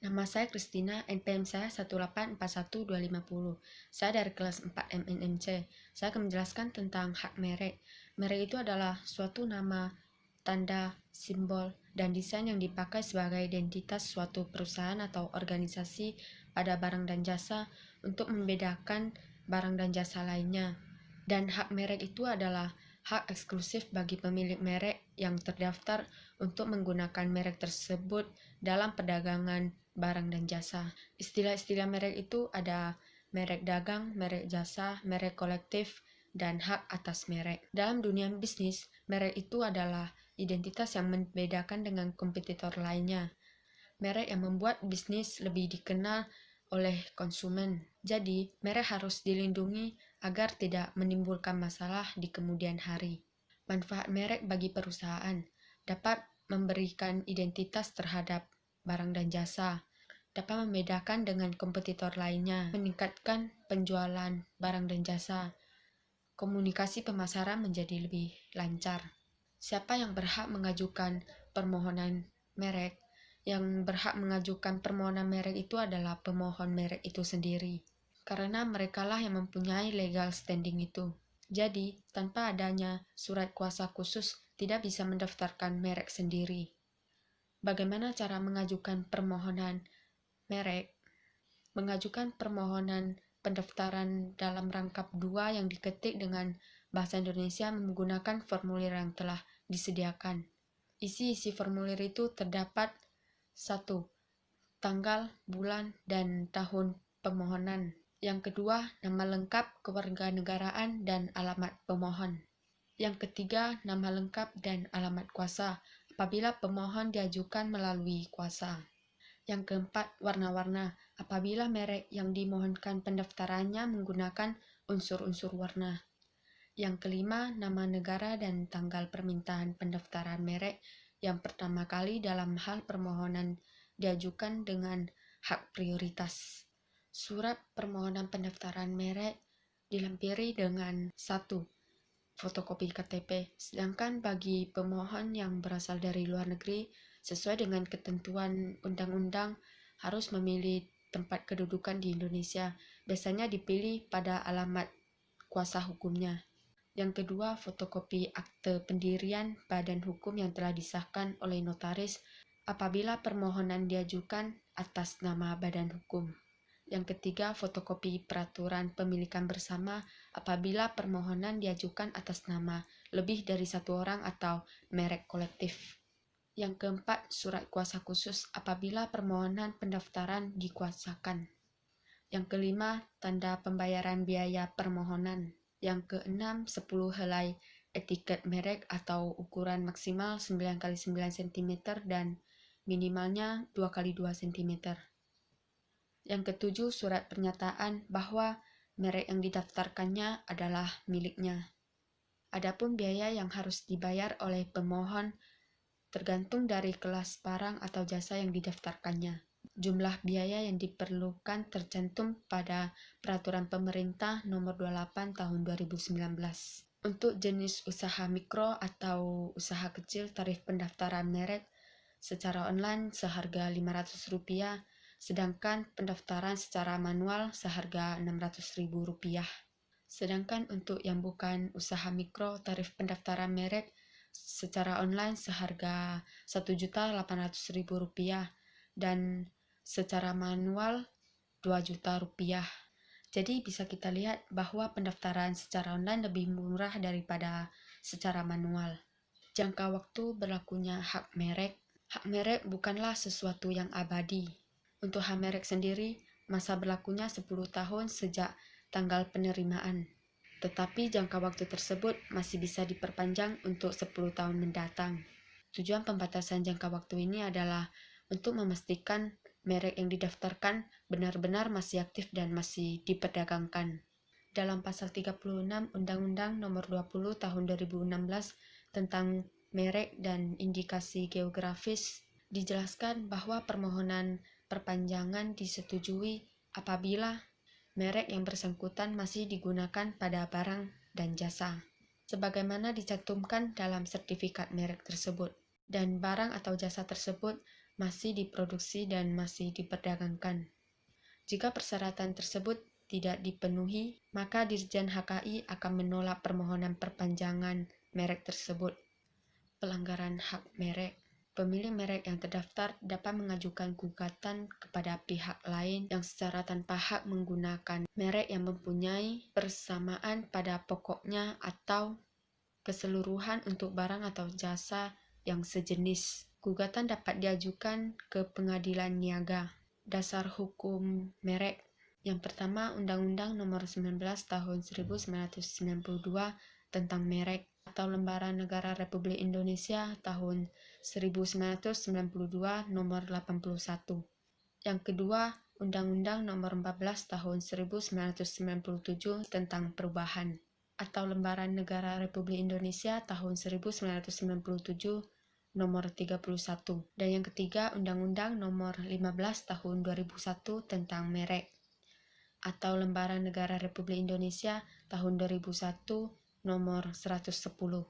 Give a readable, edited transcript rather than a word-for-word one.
Nama saya Christina, NPM saya 1841250. Saya dari kelas 4 MNMC. Saya akan menjelaskan tentang hak merek. Merek itu adalah suatu nama, tanda, simbol, dan desain yang dipakai sebagai identitas suatu perusahaan atau organisasi pada barang dan jasa untuk membedakan barang dan jasa lainnya. Dan hak merek itu adalah hak eksklusif bagi pemilik merek yang terdaftar untuk menggunakan merek tersebut dalam perdagangan barang dan jasa. Istilah-istilah merek itu ada merek dagang, merek jasa, merek kolektif, dan hak atas merek. Dalam dunia bisnis, merek itu adalah identitas yang membedakan dengan kompetitor lainnya. Merek yang membuat bisnis lebih dikenal oleh konsumen. Jadi, merek harus dilindungi agar tidak menimbulkan masalah di kemudian hari. Manfaat merek bagi perusahaan dapat memberikan identitas terhadap barang dan jasa, dapat membedakan dengan kompetitor lainnya, meningkatkan penjualan barang dan jasa, komunikasi pemasaran menjadi lebih lancar. Siapa yang berhak mengajukan permohonan merek? Yang berhak mengajukan permohonan merek itu adalah pemohon merek itu sendiri, karena merekalah yang mempunyai legal standing itu. Jadi, tanpa adanya surat kuasa khusus, tidak bisa mendaftarkan merek sendiri. Bagaimana cara mengajukan permohonan merek? Mengajukan permohonan pendaftaran dalam rangkap 2 yang diketik dengan bahasa Indonesia menggunakan formulir yang telah disediakan. Isi-isi formulir itu terdapat 1. Tanggal, bulan, dan tahun permohonan. Yang kedua, nama lengkap, kewarganegaraan, dan alamat pemohon. Yang ketiga, nama lengkap dan alamat kuasa apabila pemohon diajukan melalui kuasa. Yang keempat, warna-warna apabila merek yang dimohonkan pendaftarannya menggunakan unsur-unsur warna. Yang kelima, nama negara dan tanggal permintaan pendaftaran merek yang pertama kali dalam hal permohonan diajukan dengan hak prioritas. Surat permohonan pendaftaran merek dilampiri dengan 1. Fotokopi KTP, sedangkan bagi pemohon yang berasal dari luar negeri, sesuai dengan ketentuan undang-undang, harus memilih tempat kedudukan di Indonesia, biasanya dipilih pada alamat kuasa hukumnya. Yang kedua, fotokopi akte pendirian badan hukum yang telah disahkan oleh notaris apabila permohonan diajukan atas nama badan hukum. Yang ketiga, fotokopi peraturan pemilikan bersama apabila permohonan diajukan atas nama lebih dari satu orang atau merek kolektif. Yang keempat, surat kuasa khusus apabila permohonan pendaftaran dikuasakan. Yang kelima, tanda pembayaran biaya permohonan. Yang keenam, 10 helai etiket merek atau ukuran maksimal 9x9 cm dan minimalnya 2x2 cm. Yang ketujuh, surat pernyataan bahwa merek yang didaftarkannya adalah miliknya. Adapun biaya yang harus dibayar oleh pemohon tergantung dari kelas barang atau jasa yang didaftarkannya. Jumlah biaya yang diperlukan tercantum pada Peraturan Pemerintah Nomor 28 Tahun 2019. Untuk jenis usaha mikro atau usaha kecil, tarif pendaftaran merek secara online seharga Rp500, sedangkan pendaftaran secara manual seharga Rp600.000. Sedangkan untuk yang bukan usaha mikro, tarif pendaftaran merek secara online seharga Rp1.800.000 dan secara manual Rp2.000.000. Jadi bisa kita lihat bahwa pendaftaran secara online lebih murah daripada secara manual. Jangka waktu berlakunya hak merek. Hak merek bukanlah sesuatu yang abadi. Untuk hak merek sendiri, masa berlakunya 10 tahun sejak tanggal penerimaan. Tetapi jangka waktu tersebut masih bisa diperpanjang untuk 10 tahun mendatang. Tujuan pembatasan jangka waktu ini adalah untuk memastikan merek yang didaftarkan benar-benar masih aktif dan masih diperdagangkan. Dalam pasal 36 Undang-Undang Nomor 20 Tahun 2016 tentang merek dan indikasi geografis dijelaskan bahwa permohonan perpanjangan disetujui apabila merek yang bersangkutan masih digunakan pada barang dan jasa, sebagaimana dicantumkan dalam sertifikat merek tersebut, dan barang atau jasa tersebut masih diproduksi dan masih diperdagangkan. Jika persyaratan tersebut tidak dipenuhi, maka Dirjen HKI akan menolak permohonan perpanjangan merek tersebut. Pelanggaran hak merek. Pemilik merek yang terdaftar dapat mengajukan gugatan kepada pihak lain yang secara tanpa hak menggunakan merek yang mempunyai persamaan pada pokoknya atau keseluruhan untuk barang atau jasa yang sejenis. Gugatan dapat diajukan ke pengadilan niaga. Dasar hukum merek. Yang pertama, Undang-Undang Nomor 19 Tahun 1992 tentang merek, atau Lembaran Negara Republik Indonesia Tahun 1992 Nomor 81. Yang kedua, Undang-Undang Nomor 14 Tahun 1997 tentang perubahan, atau Lembaran Negara Republik Indonesia Tahun 1997 Nomor 31. Dan yang ketiga, Undang-Undang Nomor 15 Tahun 2001 tentang merek, atau Lembaran Negara Republik Indonesia Tahun 2001 Nomor 110.